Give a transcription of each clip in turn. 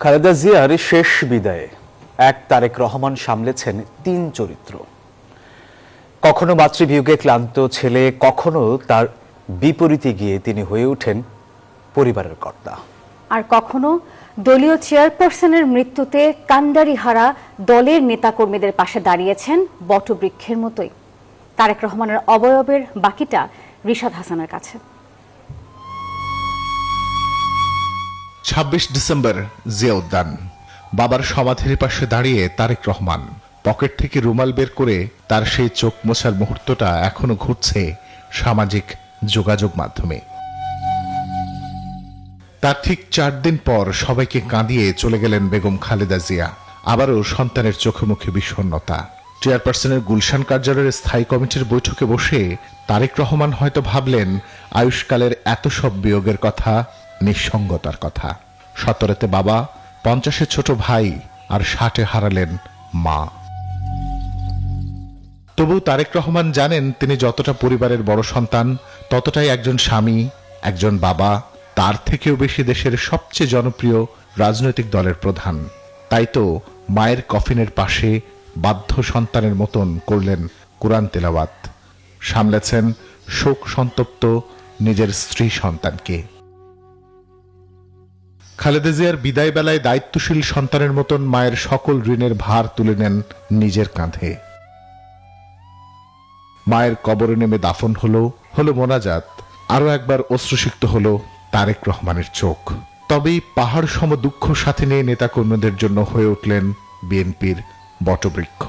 খালেদা জিয়ার শেষ বিদায়ে এক তারেক রহমান সামলেছেন ৩ চরিত্র। কখনো মাতৃবিয়োগে ক্লান্ত ছেলে, কখনো তার বিপরীতে গিয়ে তিনি হয়ে ওঠেন পরিবারের কর্তা, আর কখনো দলীয় চেয়ারপারসনের মৃত্যুতে কান্ডারিহারা দলের নেতাকর্মীদের পাশে দাঁড়িয়েছেন বটবৃক্ষের মতোই। তারেক রহমানের অবয়বের বাকিটা রিশাদ হাসানের কাছে। ২৬ ডিসেম্বর জিয়া উদ্যান। বাবার সমাধির পাশে দাঁড়িয়ে তারেক রহমান। পকেট থেকে রুমাল বের করে তার সেই চোখ মোছার মুহূর্তটা এখনো ঘুরছে সামাজিক যোগাযোগ মাধ্যমে। তার ঠিক ৪ দিন পর সবাইকে কাঁদিয়ে চলে গেলেন বেগম খালেদা জিয়া। আবারও সন্তানের চোখে মুখে বিষণ্ণতা। চেয়ারপারসনের গুলশান কার্যালয়ের স্থায়ী কমিটির বৈঠকে বসে তারেক রহমান হয়তো ভাবলেন আয়ুষ্কালের এত সব বিয়োগের কথা, নিঃসঙ্গতার কথা। ১৭তে বাবা, ৫০-এ ছোট ভাই, আর ৬০-এ হারালেন মা। তবু তারেক রহমান জানেন তিনি যতটা পরিবারের বড় সন্তান, ততটাই একজন স্বামী, একজন বাবা, তার থেকেও বেশি দেশের সবচেয়ে জনপ্রিয় রাজনৈতিক দলের প্রধান। তাই তো মায়ের কফিনের পাশে বাধ্য সন্তানের মতন করলেন কুরআন তেলাওয়াত, সামলেছেন শোক সন্তপ্ত নিজের স্ত্রী সন্তানকে। খালেদা জিয়ার বিদায় বেলায় দায়িত্বশীল সন্তানের মতন মায়ের সকল ঋণের ভার তুলে নেন নিজের কাঁধে। মায়ের কবরে নেমে দাফন হলো মোনাজাত, আরো একবার অশ্রুসিক্ত হলো তারেক রহমানের চোখ। তবেই পাহাড় সম দুঃখ সাথে নিয়ে নেতাকর্মীদের জন্য হয়ে উঠলেন বিএনপির বটবৃক্ষ।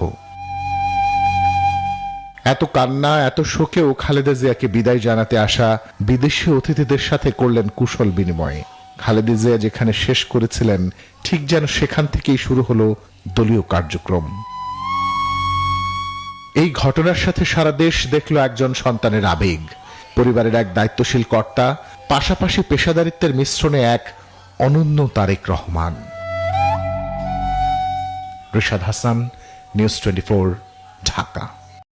এত কান্না, এত শোকেও খালেদা জিয়াকে বিদায় জানাতে আসা বিদেশি অতিথিদের সাথে করলেন কুশল বিনিময়। খালেদা জিয়া যেখানে শেষ করেছিলেন, ঠিক যেন সেখান থেকেই শুরু হলো দলীয় কার্যক্রম। এই ঘটনার সাথে সারা দেশ দেখল একজন সন্তানের আবেগ, পরিবারের এক দায়িত্বশীল কর্তা, পাশাপাশি পেশাদারিত্বের মিশ্রণে এক অনন্য তারেক রহমান। রিশাদ হাসান, নিউজ 24, ঢাকা।